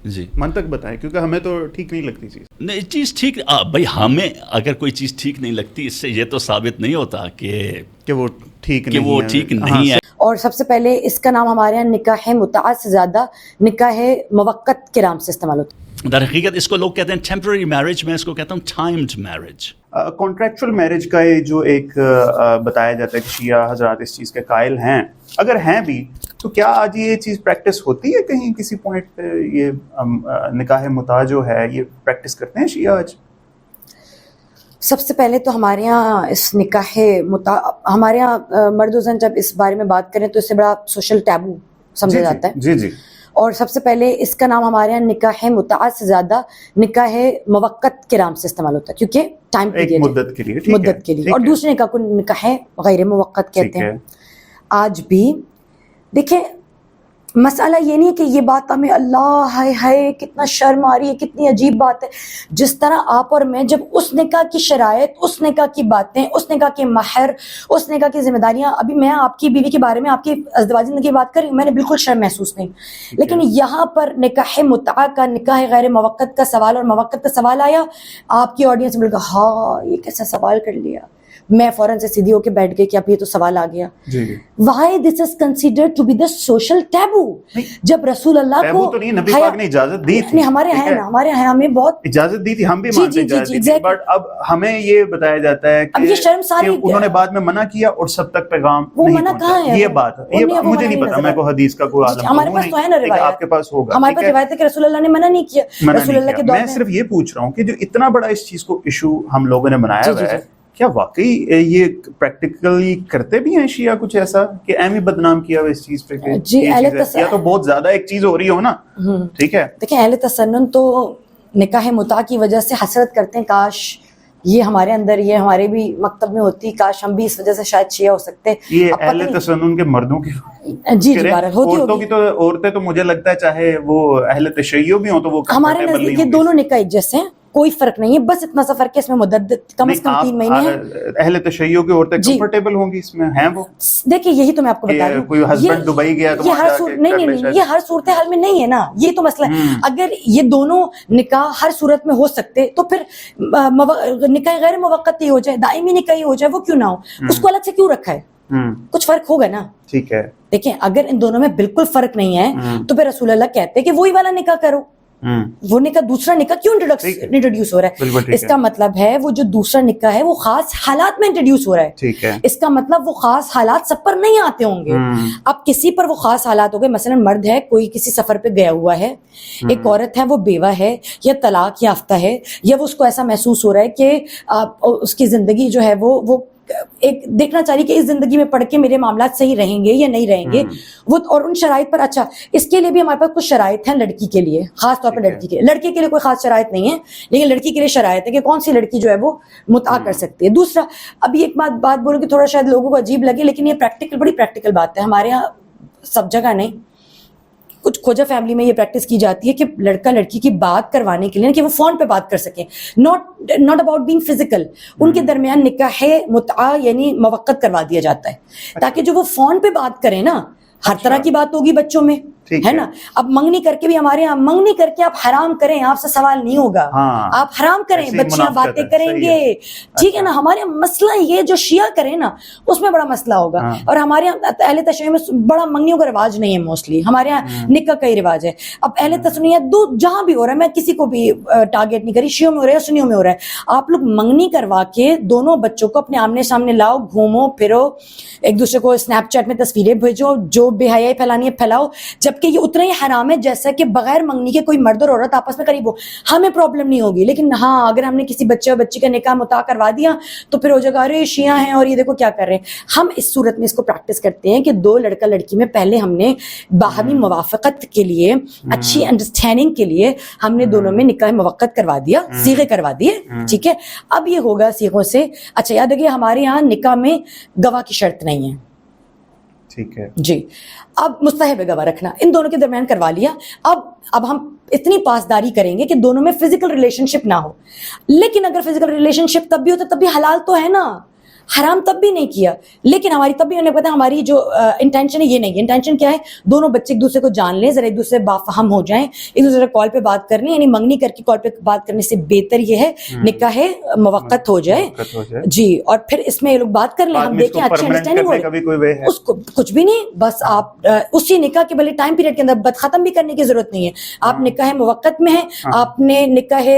جی منطق بتائیں کیونکہ ہمیں تو ٹھیک نہیں لگتی چیز. نہیں چیز ٹھیک بھائی ہمیں اگر کوئی چیز ٹھیک نہیں لگتی اس سے یہ تو ثابت نہیں ہوتا کہ وہ ٹھیک نہیں ہے. اور سب سے پہلے اس کا نام ہمارے یہاں نکاح متعہ سے زیادہ نکاح موقت کے نام سے استعمال ہوتا ہے. در حقیقت اس کو لوگ کہتے ہیں ٹیمپرری میرج، میں اس کو کہتا ہوں ٹائمڈ میرج. کانٹریکچوئل میرج کا یہ جو ایک بتایا جاتا ہے کہ شیعہ حضرات اس چیز کے قائل ہیں، اگر ہیں بھی تو کیا آج یہ چیز پریکٹس ہوتی ہے کہیں کسی پوائنٹ پہ؟ یہ نکاح متعہ جو ہے یہ پریکٹس کرتے ہیں شیعہ آج؟ سب سے پہلے تو ہمارے یہاں اس نکاح متعہ، ہمارے یہاں مرد و زن جب اس بارے میں بات کریں تو اس سے بڑا سوشل ٹیبو سمجھا جاتا ہے. جی جی. اور سب سے پہلے اس کا نام ہمارے یہاں نکاح متعہ سے زیادہ نکاح موقت کے نام سے استعمال ہوتا ہے، کیونکہ ٹائم پیریڈ مدت کے لیے. اور دوسرے نکاح کو نکاح غیر موقت کہتے ہیں. آج بھی دیکھیں مسئلہ یہ نہیں ہے کہ یہ بات ہمیں اللہ ہائے ہائے کتنا شرم آ رہی ہے، کتنی عجیب بات ہے. جس طرح آپ اور میں جب اس نکاح کی شرائط، اس نکاح کی باتیں، اس نکاح کے مہر، اس نکاح کی ذمہ داریاں، ابھی میں آپ کی بیوی کے بارے میں، آپ کی ازدواجی زندگی کی بات کر رہی ہوں، میں نے بالکل شرم محسوس نہیں. لیکن یہاں پر نکاح متعہ کا، نکاح غیر موقت کا سوال اور موقت کا سوال آیا، آپ کی آڈینس میں بولے گا ہاں یہ کیسا سوال کر لیا. میں فوراً سے سیدھی ہو کے بیٹھ گئی کہ اب یہ تو سوال آ گیا. Why this is considered to be the social taboo؟ جب رسول اللہ کو نبی پاک نے اجازت دی تھی، ہمارے ہیں نا، ہمارے ہیں، ہمیں بہت اجازت دی تھی، ہم بھی مانتے ہیں، بٹ اب ہمیں یہ بتایا جاتا ہے کہ انہوں نے بعد میں منع کیا اور سب تک پیغام نہیں پہنچا. یہ بات مجھے نہیں پتا، میں کو حدیث کا کوئی عالم ہمارے پاس تو ہے نا روایت، آپ کے پاس ہوگا، ہمارے پاس روایت ہے کہ رسول اللہ نے منع نہیں کیا. رسول اللہ کے دور میں میں صرف یہ پوچھ رہا ہوں کہ جو اتنا بڑا اس چیز کو ایشو ہم لوگوں نے بنایا ہوا ہے، کیا واقعی یہ پریکٹیکلی کرتے بھی ہیں شیعہ کچھ ایسا کہ اہم ہی بدنام کیا ہوا اس چیز پہ کہ یا تو بہت زیادہ ایک چیز ہو رہی ہو نا؟ ٹھیک ہے، دیکھیں اہل تسنن تو نکاح متعہ کی وجہ سے حسرت کرتے ہیں، کاش یہ ہمارے اندر، یہ ہمارے بھی مکتب میں ہوتی، کاش ہم بھی اس وجہ سے شاید شیعہ ہو سکتے. یہ اہل تسنن کے مردوں کی جی بہرحال ہوتی ہوگی. تو عورتیں تو مجھے لگتا ہے چاہے وہ اہل تشیع بھی ہوں تو وہ ہمارے نزدیک یہ دونوں نکاح ایک جیسے ہیں، کوئی فرق نہیں ہے، بس اتنا سا فرق ہے اس میں مدت کم از کم 3 مہینے ہیں. اہل تشیع کی عورتیں کمفرٹیبل ہوں گی اس میں، ہیں وہ؟ دیکھیے یہی تو میں آپ کو بتا رہی ہوں، کوئی ہسبینڈ دبئی گیا تو یہ ہر صورت نہیں، یہ ہر صورتحال میں نہیں ہے نا، یہ تو مسئلہ ہے. اگر یہ دونوں نکاح ہر صورت میں ہو سکتے تو پھر نکاح غیر موقت ہی ہو جائے، دائمی نکاح ہی ہو جائے، وہ کیوں نہ ہو؟ اس کو الگ سے کیوں رکھا ہے؟ کچھ فرق ہوگا نا. ٹھیک ہے، دیکھیں اگر ان دونوں میں بالکل فرق نہیں ہے تو پھر رسول اللہ کہتے ہیں کہ وہی والا نکاح کرو. وہ نکاح، دوسرا نکاح کیوں انٹروڈیوس ہو رہا ہے؟ اس کا مطلب ہے وہ جو دوسرا نکاح ہے وہ خاص حالات میں انٹروڈیوس ہو رہا ہے. اس کا مطلب وہ خاص حالات سب پر نہیں آتے ہوں گے. اب کسی پر وہ خاص حالات ہو گئے، مثلا مرد ہے، کوئی کسی سفر پہ گیا ہوا ہے، ایک عورت ہے وہ بیوہ ہے یا طلاق یافتہ ہے، یا وہ اس کو ایسا محسوس ہو رہا ہے کہ اس کی زندگی جو ہے وہ ایک دیکھنا چاہیے کہ اس زندگی میں پڑھ کے میرے معاملات صحیح رہیں گے یا نہیں رہیں گے وہ، اور ان شرائط پر. اچھا اس کے لیے بھی ہمارے پاس کچھ شرائط ہیں لڑکی کے لیے، خاص طور پر لڑکی کے لیے. لڑکے کے لیے کوئی خاص شرائط نہیں ہے، لیکن لڑکی کے لیے شرائط ہے کہ کون سی لڑکی جو ہے وہ متعہ کر سکتی ہے. دوسرا، ابھی ایک بات بولوں کہ تھوڑا شاید لوگوں کو عجیب لگے، لیکن یہ بڑی پریکٹیکل بات ہے. ہمارے یہاں سب جگہ نہیں، کچھ کھوجا فیملی میں یہ پریکٹس کی جاتی ہے کہ لڑکا لڑکی کی بات کروانے کے لیے کہ وہ فون پہ بات کر سکیں، ناٹ اباؤٹ بینگ فزیکل، ان کے درمیان نکاح متعہ یعنی موقت کروا دیا جاتا ہے تاکہ جو وہ فون پہ بات کریں نا، ہر طرح کی بات ہوگی بچوں میں، ہے نا. اب منگنی کر کے بھی ہمارے یہاں منگنی کر کے آپ حرام کریں، آپ سے سوال نہیں ہوگا، آپ حرام کریں، بچیاں باتیں کریں گے، ٹھیک ہے نا. ہمارے مسئلہ یہ جو شیعہ کریں نا اس میں بڑا مسئلہ ہوگا. اور ہمارے یہاں اہل تشیع میں بڑا منگنیوں کا رواج نہیں ہے، موسٹلی ہمارے یہاں نکاح کا ہی رواج ہے. اب اہل تسنیہ جہاں بھی ہو رہا ہے، میں کسی کو بھی ٹارگیٹ نہیں کری، شیعوں میں ہو رہا ہے سنیوں میں ہو رہا ہے، آپ لوگ منگنی کروا کے دونوں بچوں کو اپنے آمنے سامنے لاؤ، گھومو پھرو، ایک دوسرے کو اسنیپ چیٹ میں تصویریں بھیجو، جو بے حیائی پھیلانی ہے پھیلاؤ، جبکہ یہ اتنا ہی حرام ہے جیسا کہ بغیر منگنی کے کوئی مرد اور عورت آپس میں قریب ہو. ہمیں پرابلم نہیں ہوگی، لیکن ہاں اگر ہم نے کسی بچے اور بچی کا نکاح متعہ کروا دیا تو پھر ہو جائے گا ارے شیعہ ہیں اور یہ دیکھو کیا کر رہے ہیں. ہم اس صورت میں اس کو پریکٹس کرتے ہیں کہ دو لڑکا لڑکی میں پہلے ہم نے باہمی موافقت کے لیے، اچھی انڈرسٹینڈنگ کے لیے ہم نے دونوں میں نکاح موقت کروا دیا، صیغے کروا دیے، ٹھیک ہے. اب یہ ہوگا صیغوں سے. اچھا یاد رکھیے ہمارے یہاں نکاح میں گواہ کی شرط نہیں ہے، ٹھیک ہے جی. اب مستحب ہے گواہ رکھنا، ان دونوں کے درمیان کروا لیا. اب ہم اتنی پاسداری کریں گے کہ دونوں میں فزیکل ریلیشن شپ نہ ہو، لیکن اگر فزیکل ریلیشن شپ تب بھی ہوتا تب بھی حلال تو ہے نا. حرام تب بھی نہیں کیا, لیکن ہماری تب بھی انہیں پتا ہماری جو انٹینشن ہے یہ نہیں ہے. انٹینشن کیا ہے, دونوں بچے ایک دوسرے کو جان لیں, ذرا ایک دوسرے سے بافہم ہو جائیں, ایک دوسرے کال پہ بات کرنی, یعنی منگنی کر کے کال پہ بات کرنے سے بہتر یہ ہے نکاح موقت ہو جائے جی, اور پھر اس میں یہ لوگ بات کر لیں, ہم دیکھیں اچھی انڈرسٹینڈنگ ہو, اس کو کچھ بھی نہیں, بس آپ اسی نکاح کے بھلے ٹائم پیریڈ کے اندر بات ختم بھی کرنے کی ضرورت نہیں ہے. آپ نکاح موقت میں ہیں, آپ نے نکاح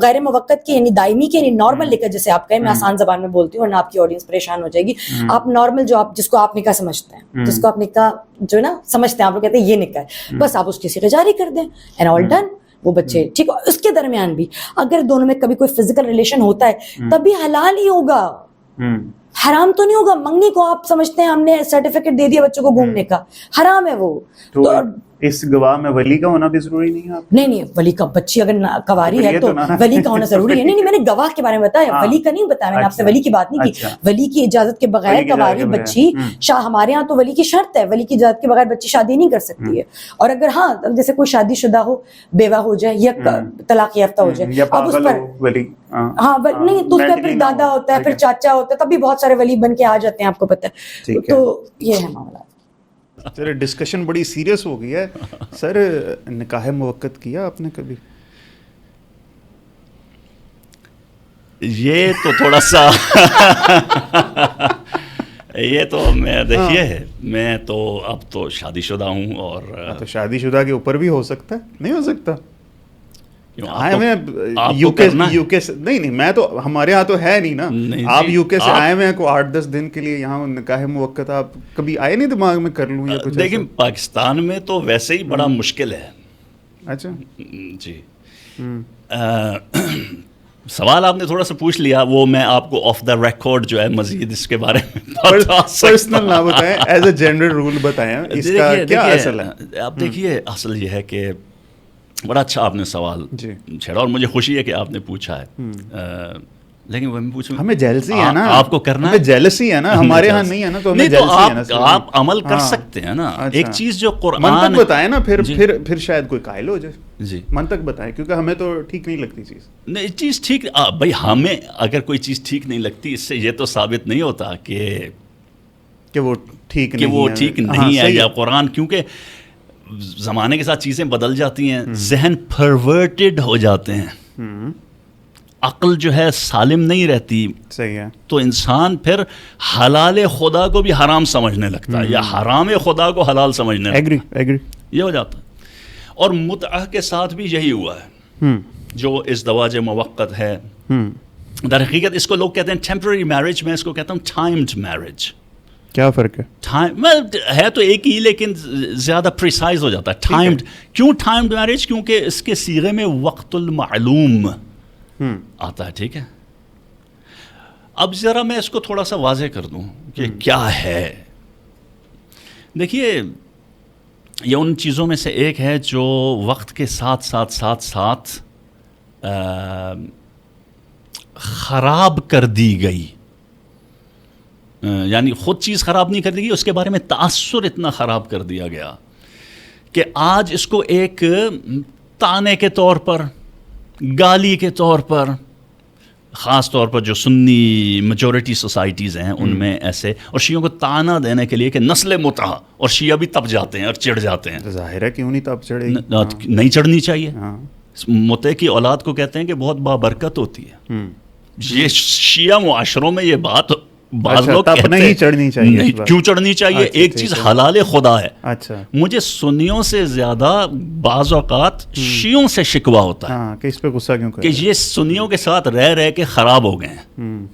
غیر موقت کی یعنی دائمی کی, یعنی نارمل نکاح جیسے آپ کہیں, میں آسان زبان میں بولتی ہوں ورنہ آپ کی آڈینس پریشان ہو جائے گی. آپ نارمل جو آپ جس کو آپ نکاح سمجھتے ہیں, جس کو آپ نکاح جو ہے نا سمجھتے ہیں, آپ لوگ کہتے ہیں یہ نکاح ہے, بس آپ اس کی صیغہ جاری کر دیں اینڈ آل ڈن. وہ بچے ٹھیک, اس کے درمیان بھی اگر دونوں میں کبھی کوئی فزیکل ریلیشن ہوتا ہے تب بھی حلال ہی ہوگا, حرام تو نہیں ہوگا. منگنی کو آپ سمجھتے ہیں ہم نے سرٹیفکیٹ دے دیا بچوں کو گھومنے کا, حرام ہے وہ. تو اس گواہ میں ولی کا ہونا بھی ضروری نہیں ہے؟ نہیں, ولی کا, بچی اگر کواری ہے تو ولی کا ہونا ضروری ہے. نہیں, میں نے گواہ کے بارے میں بتایا, ولی کا نہیں بتایا میں نے آپ سے, ولی کی بات نہیں کی. ولی کی اجازت کے بغیر کواری بچی, ہمارے ہاں تو ولی کی شرط ہے, ولی کی اجازت کے بغیر بچی شادی نہیں کر سکتی ہے. اور اگر ہاں جیسے کوئی شادی شدہ ہو, بیوہ ہو جائے یا طلاق یافتہ ہو جائے, اب اس پر ہاں نہیں تو اس کا پھر دادا ہوتا ہے, پھر چاچا ہوتا ہے, تب بھی بہت سارے ولی بن کے آ جاتے ہیں, آپ کو پتہ ہے. تو یہ ہے معاملہ. سر ڈسکشن بڑی سیریس ہو گئی ہے. سر نکاح موقت کیا آپ نے کبھی؟ یہ تو تھوڑا سا یہ تو میں دیکھیے, میں تو اب تو شادی شدہ ہوں, اور تو شادی شدہ کے اوپر بھی ہو سکتا ہے, نہیں ہو سکتا؟ نہیں, میں تو ہمارے یہاں تو ہے نہیں نا. آپ یو کے سے آئے ہوئے ہیں کو 8-10 دن کے لیے یہاں, نکاح موقت آپ کبھی آئے نہیں دماغ میں کر لوں یا کچھ؟ دیکھیں پاکستان میں تو ویسے ہی بڑا مشکل ہے. اچھا جی, سوال آپ نے تھوڑا سا پوچھ لیا, وہ میں آپ کو آف دا ریکارڈ جو ہے مزید اس کے بارے میں پرسنل نہ بتائیں, ایز اے جنرل رول بتائیں اس کا کیا اصل ہے. آپ دیکھیے, اصل یہ ہے کہ بڑا اچھا آپ نے سوال چھیڑا, اور مجھے خوشی ہے کہ آپ نے پوچھا ہے. لیکن وہ میں پوچھوں, ہمیں جیلسی ہے نا, آپ کو کرنا ہے, جیلسی ہے نا, ہمارے ہاں نہیں ہے نا, تو ہمیں جیلسی ہے نا. آپ عمل کر سکتے ہیں نا. ایک چیز جو قرآن منطق بتائیں نا, پھر شاید کوئی قائل ہو جائے. جی منطق بتائیں, کیونکہ ہمیں تو ٹھیک نہیں لگتی چیز. نہیں, چیز ٹھیک بھائی, ہمیں اگر کوئی چیز ٹھیک نہیں لگتی, اس سے یہ تو ثابت نہیں ہوتا کہ وہ ٹھیک نہیں ہے یا قرآن, کیونکہ زمانے کے ساتھ چیزیں بدل جاتی ہیں, ذہن پرورٹڈ ہو جاتے ہیں, عقل جو ہے سالم نہیں رہتی. صحیح ہے. تو انسان پھر حلال خدا کو بھی حرام سمجھنے لگتا ہے, یا حرام خدا کو حلال سمجھنے لگتا ہے. یہ ہو جاتا ہے. اور متعہ کے ساتھ بھی یہی ہوا ہے, جو ازدواج موقت ہے. در حقیقت اس کو لوگ کہتے ہیں ٹیمپرری میرج, میں اس کو کہتا ہوں ٹائمڈ میرج. کیا فرق ہے؟ ہے تو ایک ہی, لیکن زیادہ پریسائز ہو جاتا ہے. ٹائمڈ, کیوں ٹائمڈ میرج؟ کیونکہ اس کے صیغے میں وقت المعلوم آتا ہے. ٹھیک ہے, اب ذرا میں اس کو تھوڑا سا واضح کر دوں کہ کیا ہے. دیکھیے, یہ ان چیزوں میں سے ایک ہے جو وقت کے ساتھ ساتھ خراب کر دی گئی. یعنی خود چیز خراب نہیں کر دی گئی, اس کے بارے میں تاثر اتنا خراب کر دیا گیا کہ آج اس کو ایک تانے کے طور پر, گالی کے طور پر, خاص طور پر جو سنی میجورٹی سوسائٹیز ہیں ان میں ایسے, اور شیعوں کو تانا دینے کے لیے کہ نسل متعہ, اور شیعہ بھی تپ جاتے ہیں اور چڑھ جاتے ہیں. ظاہر ہے کیوں نہیں تپ چڑھے, نہیں چڑھنی چاہیے. متعہ کی اولاد کو کہتے ہیں کہ بہت بابرکت ہوتی ہے. یہ شیعہ معاشروں میں یہ بات بعض لوگ کہتے ہیں چڑھنی چاہیے. کیوں چڑھنی چاہیے؟ ایک چیز حلال خدا ہے. اچھا, مجھے سنیوں سے زیادہ بعض اوقات شیعوں سے شکوہ ہوتا ہے کہ اس پہ غصہ کیوں کہ یہ سنیوں کے ساتھ رہ کے خراب ہو گئے ہیں.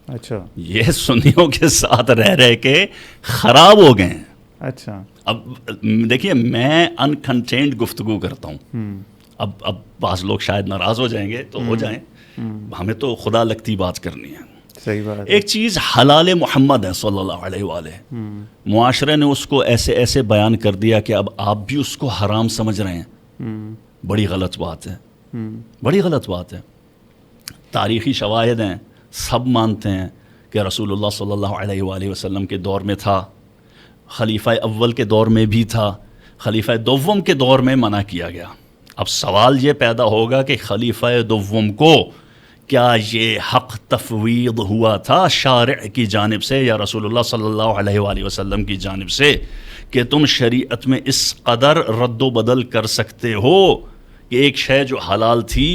اچھا, یہ سنیوں کے ساتھ رہ کے خراب ہو گئے ہیں. اچھا, اب دیکھیے, میں انکنٹینڈ گفتگو کرتا ہوں. اب بعض لوگ شاید ناراض ہو جائیں گے, تو ہو جائیں, ہمیں تو خدا لگتی بات کرنی ہے. صحیح بات. ایک چیز حلال محمد ہے صلی اللہ علیہ وآلہ, معاشرے نے اس کو ایسے بیان کر دیا کہ اب آپ بھی اس کو حرام سمجھ رہے ہیں. بڑی غلط بات ہے, بڑی غلط بات ہے. تاریخی شواہد ہیں, سب مانتے ہیں کہ رسول اللہ صلی اللہ علیہ وآلہ وسلم کے دور میں تھا, خلیفہ اول کے دور میں بھی تھا, خلیفہ دوم کے دور میں منع کیا گیا. اب سوال یہ پیدا ہوگا کہ خلیفہ دوم کو کیا یہ حق تفویض ہوا تھا شارع کی جانب سے یا رسول اللہ صلی اللہ علیہ وآلہ وسلم کی جانب سے کہ تم شریعت میں اس قدر رد و بدل کر سکتے ہو کہ ایک شے جو حلال تھی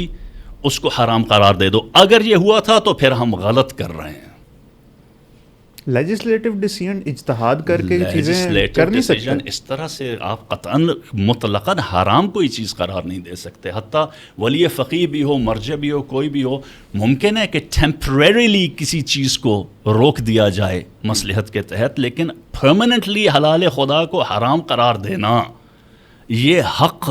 اس کو حرام قرار دے دو؟ اگر یہ ہوا تھا تو پھر ہم غلط کر رہے ہیں. لیجسلیٹو ڈیسیژن اجتہاد کر کے چیزیں کر نہیں سکتے. اس طرح سے آپ قطعاً مطلقاً حرام کوئی چیز قرار نہیں دے سکتے. حتیٰ ولی فقیہ بھی ہو، مرجع بھی ہو، کوئی بھی ہو، ممکن ہے کہ ٹیمپریریلی کسی چیز کو روک دیا جائے مصلحت کے تحت، لیکن پرماننٹلی حلال خدا کو حرام قرار دینا، یہ حق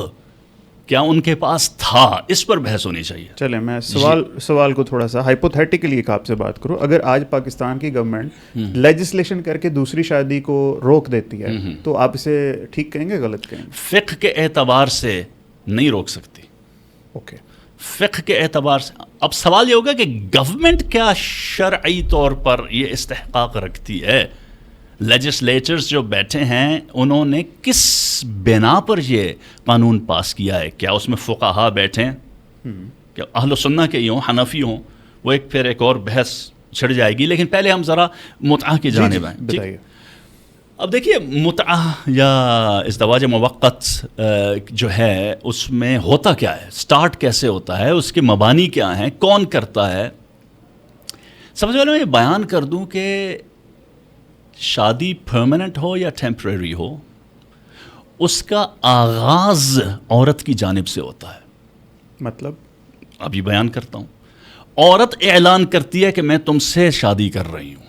کیا ان کے پاس تھا؟ اس پر بحث ہونی چاہیے. چلیں میں سوال کو تھوڑا سا ہائپوتھیٹیکلی ایک آپ سے بات کروں. اگر آج پاکستان کی گورنمنٹ لیجسلیشن کر کے دوسری شادی کو روک دیتی ہے تو آپ اسے ٹھیک کہیں گے غلط کہیں گے؟ فقہ کے اعتبار سے نہیں روک سکتی. اوکے. فقہ کے اعتبار سے اب سوال یہ ہوگا کہ گورنمنٹ کیا شرعی طور پر یہ استحقاق رکھتی ہے؟ لیجسلیٹرز جو بیٹھے ہیں انہوں نے کس بنا پر یہ قانون پاس کیا ہے؟ کیا اس میں فقہا بیٹھے ہیں؟ کیا اہل سنہ کے ہی ہوں، حنفی ہوں؟ وہ پھر ایک اور بحث چھڑ جائے گی. لیکن پہلے ہم ذرا متعہ کی جانب آئیں. بتائیے. اب دیکھیے متعہ یا ازدواج موقت جو ہے اس میں ہوتا کیا ہے، سٹارٹ کیسے ہوتا ہے، اس کے مبانی کیا ہیں، کون کرتا ہے. سب سے پہلے میں یہ بیان کر دوں کہ شادی پرماننٹ ہو یا ٹیمپریری ہو، اس کا آغاز عورت کی جانب سے ہوتا ہے. مطلب ابھی بیان کرتا ہوں. عورت اعلان کرتی ہے کہ میں تم سے شادی کر رہی ہوں،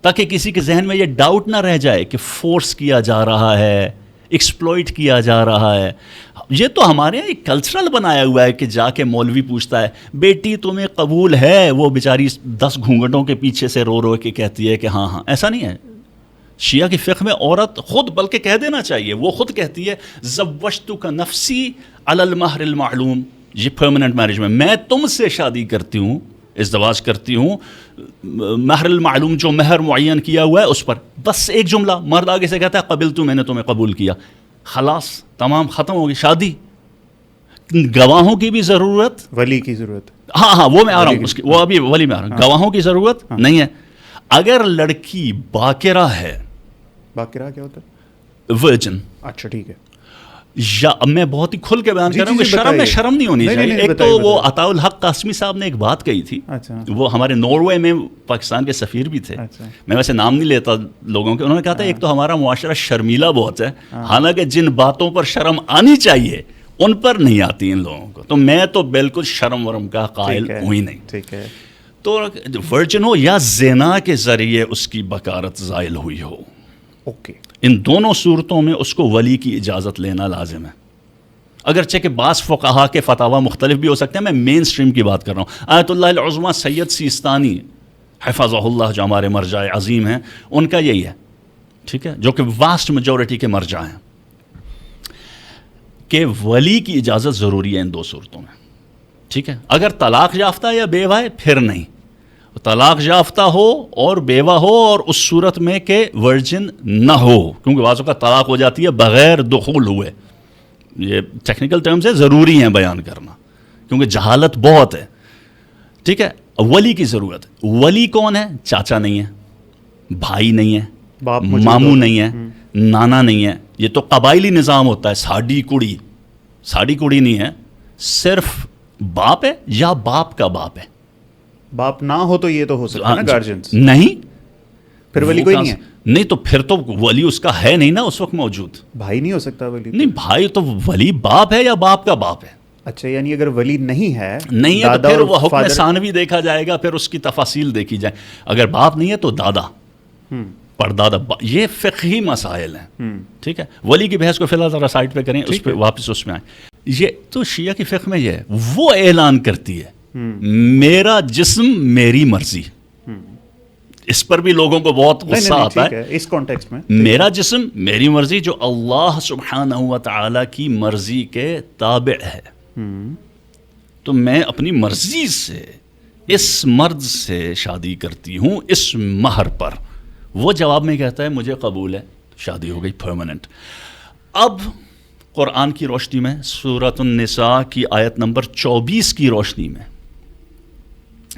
تاکہ کسی کے ذہن میں یہ ڈاؤٹ نہ رہ جائے کہ فورس کیا جا رہا ہے، ایکسپلوئٹ کیا جا رہا ہے. یہ تو ہمارے یہاں ایک کلچرل بنایا ہوا ہے کہ جا کے مولوی پوچھتا ہے بیٹی تمہیں قبول ہے، وہ بیچاری 10 گھونگھٹوں کے پیچھے سے رو رو کے کہتی ہے کہ ہاں ہاں. ایسا نہیں ہے. شیعہ کی فقہ میں عورت خود، بلکہ کہہ دینا چاہیے، وہ خود کہتی ہے زوجتک نفسی علی المہر المعلوم. یہ پرماننٹ میرج میں تم سے شادی کرتی ہوں، ازدواج کرتی ہوں، مہر المعلوم جو مہر معین کیا ہوا ہے اس پر. بس ایک جملہ، مرد آگے سے کہتا ہے قبلت، میں نے تمہیں قبول کیا، خلاص تمام ختم ہوگی شادی. گواہوں کی بھی ضرورت، ولی کی ضرورت، ہاں وہ میں آ رہا ہوں، اس کی وہ ابھی ولی میں آ رہا ہوں. گواہوں کی ضرورت نہیں ہے. اگر لڑکی باکرہ ہے، باکرہ کیا ہوتا ہے؟ ورجن. اچھا ٹھیک ہے. یا میں بہت ہی کھل کے بیان کر رہا ہوں کہ شرم میں شرم نہیں ہونی چاہیے. ایک تو وہ عطاء الحق قاسمی صاحب نے ایک بات کہی تھی، وہ ہمارے ناروے میں پاکستان کے سفیر بھی تھے، میں ویسے نام نہیں لیتا لوگوں کے. انہوں نے کہا تھا ایک تو ہمارا معاشرہ شرمیلا بہت ہے، حالانکہ جن باتوں پر شرم آنی چاہیے ان پر نہیں آتی ان لوگوں کو. تو میں تو بالکل شرم ورم کا قائل ہوں ہی نہیں. ٹھیک ہے. تو ورجن ہو یا زنا کے ذریعے اس کی بکارت زائل ہوئی ہو، اوکے، ان دونوں صورتوں میں اس کو ولی کی اجازت لینا لازم ہے. اگرچہ کہ بعض فقہا کے فتاوی مختلف بھی ہو سکتے ہیں، میں مین سٹریم کی بات کر رہا ہوں. آیت اللہ العظمیٰ سید سیستانی حفظہ اللہ جو ہمارے مرجع عظیم ہیں، ان کا یہی ہے، ٹھیک ہے، جو کہ واسٹ میجورٹی کے مرجع ہیں، کہ ولی کی اجازت ضروری ہے ان دو صورتوں میں. ٹھیک ہے. اگر طلاق یافتہ یا بیوہ ہے پھر نہیں. طلاق یافتہ ہو اور بیوہ ہو اور اس صورت میں کہ ورجن نہ ہو، کیونکہ بعض اوقات طلاق ہو جاتی ہے بغیر دخول ہوئے. یہ ٹیکنیکل ٹرمز ہے، ضروری ہیں بیان کرنا کیونکہ جہالت بہت ہے. ٹھیک ہے. ولی کی ضرورت ہے. ولی کون ہے؟ چاچا نہیں ہے، بھائی نہیں ہے، ماموں نہیں ہے، نانا نہیں ہے. یہ تو قبائلی نظام ہوتا ہے. ساڑی کڑی نہیں ہے، صرف باپ ہے یا باپ کا باپ ہے. باپ نہ ہو تو یہ تو ہو سکتا ہے نا گارجنز. نہیں، پھر ولی کوئی نہیں ہے. نہیں تو پھر تو ولی اس کا ہے نہیں نا اس وقت موجود. بھائی نہیں ہو سکتا ولی؟ نہیں، بھائی تو ولی باپ ہے یا باپ کا باپ ہے. اچھا، یعنی اگر ولی نہیں ہے تو پھر وہ حکم ثانوی دیکھا جائے گا، پھر اس کی تفاصیل دیکھی جائے. اگر باپ نہیں ہے تو دادا، پردادا. یہ فقہی مسائل ہیں. ٹھیک ہے. ولی کی بحث کو فی الحال ذرا سائڈ پہ کریں، اس پہ واپس اس میں آئیں. یہ تو شیعہ کی فقہ میں یہ ہے، وہ اعلان کرتی ہے میرا جسم میری مرضی. اس پر بھی لوگوں کو بہت غصہ آتا ہے اس کانٹیکسٹ میں. میرا جسم میری مرضی جو اللہ سبحانہ و تعالی کی مرضی کے تابع ہے. تو میں اپنی مرضی سے اس مرد سے شادی کرتی ہوں اس مہر پر. وہ جواب میں کہتا ہے مجھے قبول ہے، شادی ہو گئی پرماننٹ. اب قرآن کی روشنی میں سورۃ النساء کی آیت نمبر 24 کی روشنی میں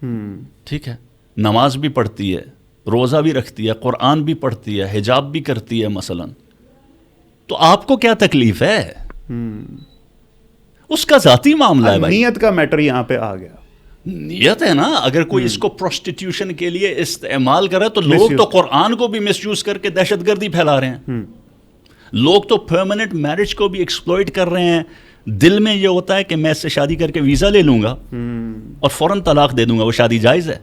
ٹھیک ہے, نماز بھی پڑھتی ہے, روزہ بھی رکھتی ہے, قرآن بھی پڑھتی ہے, حجاب بھی کرتی ہے مثلا, تو آپ کو کیا تکلیف ہے؟ اس کا ذاتی معاملہ ہے بھائی. نیت کا میٹر یہاں پہ آ گیا. نیت ہے نا, اگر کوئی اس کو پروسٹیٹیوشن کے لیے استعمال کرے تو لوگ تو قرآن کو بھی مس یوز کر کے دہشت گردی پھیلا رہے ہیں. لوگ تو پرماننٹ میرج کو بھی ایکسپلوئٹ کر رہے ہیں. دل میں یہ ہوتا ہے کہ میں اس سے شادی کر کے ویزا لے لوں گا اور فوراً طلاق دے دوں گا. وہ شادی جائز ہے؟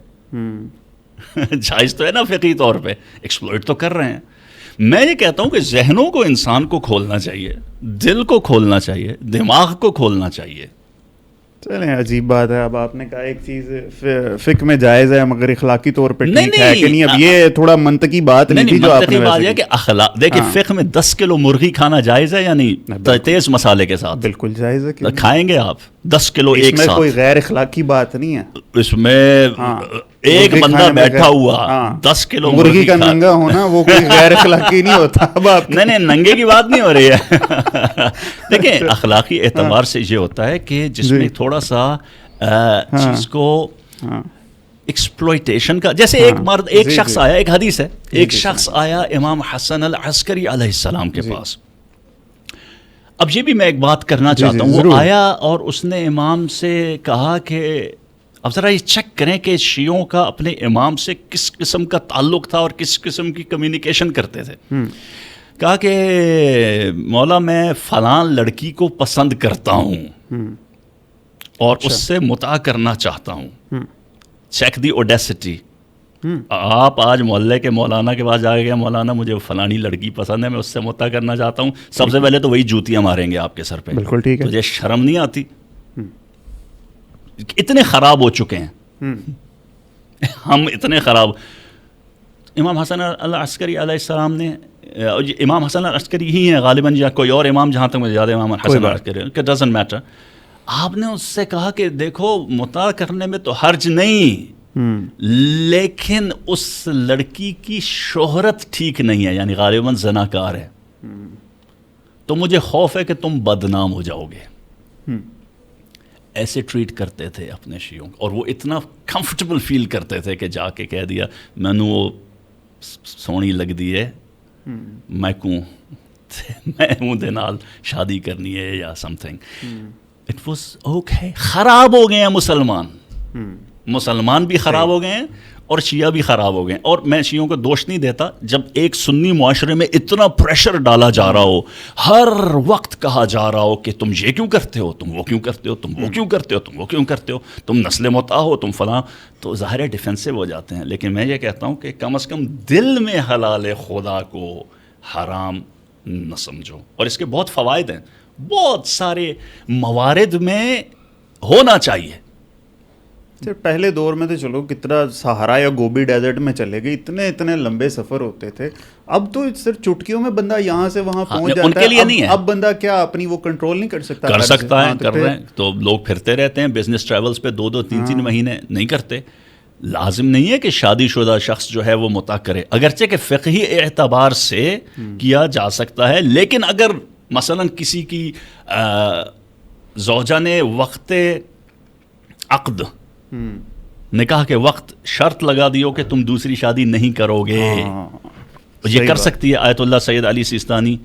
جائز تو ہے نا فقہی طور پہ, ایکسپلوئٹ تو کر رہے ہیں. میں یہ کہتا ہوں کہ ذہنوں کو انسان کو کھولنا چاہیے, دل کو کھولنا چاہیے, دماغ کو کھولنا چاہیے. چلیں, عجیب بات ہے. اب آپ نے کہا ایک چیز فقہ میں جائز ہے مگر اخلاقی طور پہ ٹھیک ہے کہ نہیں, اب یہ تھوڑا منطقی بات نہیں تھی جو آپ نے بات ہے کہ اخلاق دیکھیں, فقہ میں 10 کلو مرغی کھانا جائز ہے یا نہیں؟ تیز مسالے کے ساتھ بالکل جائز ہے. کھائیں گے آپ 10 کلو ایک ساتھ؟ کوئی غیر اخلاقی بات نہیں ہے اس میں. ایک بندہ بیٹھا ہوا 10 کلو مرغی کا ننگا ہونا وہ کوئی غیر اخلاقی نہیں ہوتا. اب آپ نہیں, ننگے کی بات نہیں ہو رہی ہے. دیکھیں, اخلاقی اعتبار سے یہ ہوتا ہے کہ جس میں تھوڑا سا چیز کو ایکسپلوئٹیشن کا, جیسے ایک شخص آیا, ایک حدیث ہے, ایک شخص آیا امام حسن العسکری علیہ السلام کے پاس. اب یہ بھی میں ایک بات کرنا چاہتا ہوں. وہ آیا اور اس نے امام سے کہا کہ اب ذرا یہ چیک کریں کہ شیعوں کا اپنے امام سے کس قسم کا تعلق تھا اور کس قسم کی کمیونیکیشن کرتے تھے. کہا کہ مولا میں فلاں لڑکی کو پسند کرتا ہوں اور اس سے متع کرنا چاہتا ہوں. Check the audacity. آپ آج محلے کے مولانا کے پاس جا گیا, مولانا مجھے فلانی لڑکی پسند ہے, میں اس سے متع کرنا چاہتا ہوں, سب سے پہلے تو وہی جوتیاں ماریں گے آپ کے سر پہ. بالکل ٹھیک ہے. تجھے شرم نہیں آتی؟ اتنے خراب ہو چکے ہیں ہم, اتنے خراب. امام حسن العسکری علیہ السلام نے, امام حسن العسکری ہی ہیں غالباً یا کوئی اور امام, جہاں تک مجھے یاد ہے امام حسن العسکری, کہ ڈزنٹ میٹر. آپ نے اس سے کہا کہ دیکھو متع کرنے میں تو حرج نہیں, لیکن اس لڑکی کی شہرت ٹھیک نہیں ہے, یعنی غالباً زناکار ہے, تو مجھے خوف ہے کہ تم بدنام ہو جاؤ گے. ایسے ٹریٹ کرتے تھے اپنے شیعوں, اور وہ اتنا کمفرٹیبل فیل کرتے تھے کہ جا کے کہہ دیا میں نے وہ سونی لگ دی ہے, میں دے نال شادی کرنی ہے یا some thing. It was okay. خراب ہو گئے ہیں مسلمان بھی خراب ہو گئے ہیں اور شیعہ بھی خراب ہو گئے ہیں. اور میں شیعوں کو دوش نہیں دیتا, جب ایک سنی معاشرے میں اتنا پریشر ڈالا جا رہا ہو, ہر وقت کہا جا رہا ہو کہ تم یہ کیوں کرتے ہو, تم وہ کیوں کرتے ہو, تم وہ کیوں کرتے ہو, تم وہ کیوں کرتے ہو, تم نسل متع ہو, تم فلاں, تو ظاہر ہے ڈیفینسو ہو جاتے ہیں. لیکن میں یہ کہتا ہوں کہ کم از کم دل میں حلال خدا کو حرام نہ سمجھو. اور اس کے بہت فوائد ہیں, بہت سارے موارد میں ہونا چاہیے. پہلے دور میں تو چلو کتنا سہارا یا گوبی ڈیزرٹ میں چلے گئے, اتنے لمبے سفر ہوتے تھے. اب تو صرف چٹکیوں میں بندہ یہاں سے وہاں پہنچ جاتا ہے. ان کے لیے نہیں ہے. اب بندہ کیا اپنی وہ کنٹرول نہیں کر سکتا؟ کر سکتا ہے, کر رہے ہیں. تو لوگ پھرتے رہتے ہیں بزنس ٹریولز پہ 2-2 3-3 مہینے, نہیں کرتے. لازم نہیں ہے کہ شادی شدہ شخص جو ہے وہ متع کرے, اگرچہ کہ فقہی اعتبار سے کیا جا سکتا ہے. لیکن اگر مثلا کسی کی زوجہ نے وقت عقد نکاح کے وقت شرط لگا دیو کہ تم دوسری شادی نہیں کرو گے, یہ کر سکتی ہے. آیت اللہ سید علی سیستانی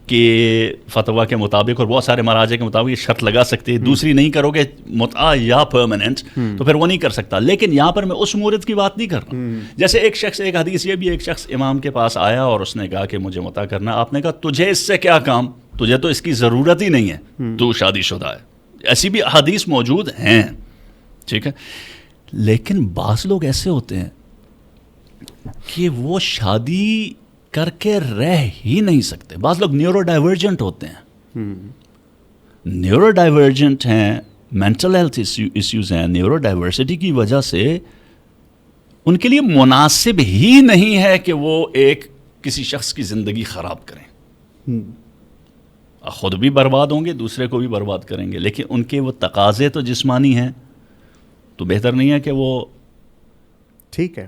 کے فتویٰ کے مطابق اور بہت سارے مراجع کے مطابق یہ شرط لگا سکتے ہیں, دوسری نہیں کرو گے متع یا پرماننٹ, تو پھر وہ نہیں کر سکتا. لیکن یہاں پر میں اس مورد کی بات نہیں کر رہا. جیسے ایک حدیث یہ بھی, ایک شخص امام کے پاس آیا اور اس نے کہا کہ مجھے متع کرنا. آپ نے کہا تجھے اس سے کیا کام, تجھے تو اس کی ضرورت ہی نہیں ہے, تو شادی شدہ ہے. ایسی بھی حدیث موجود ہیں, ٹھیک ہے. لیکن بعض لوگ ایسے ہوتے ہیں کہ وہ شادی کر کے رہ ہی نہیں سکتے. بعض لوگ نیورو ڈائیورجنٹ ہوتے ہیں, نیورو ڈائیورجنٹ ہیں, مینٹل ہیلتھ ایشوز ہیں. نیورو ڈائیورسٹی کی وجہ سے ان کے لیے مناسب ہی نہیں ہے کہ وہ کسی شخص کی زندگی خراب کریں. خود بھی برباد ہوں گے, دوسرے کو بھی برباد کریں گے. لیکن ان کے وہ تقاضے تو جسمانی ہیں, تو بہتر نہیں ہے کہ وہ ٹھیک ہے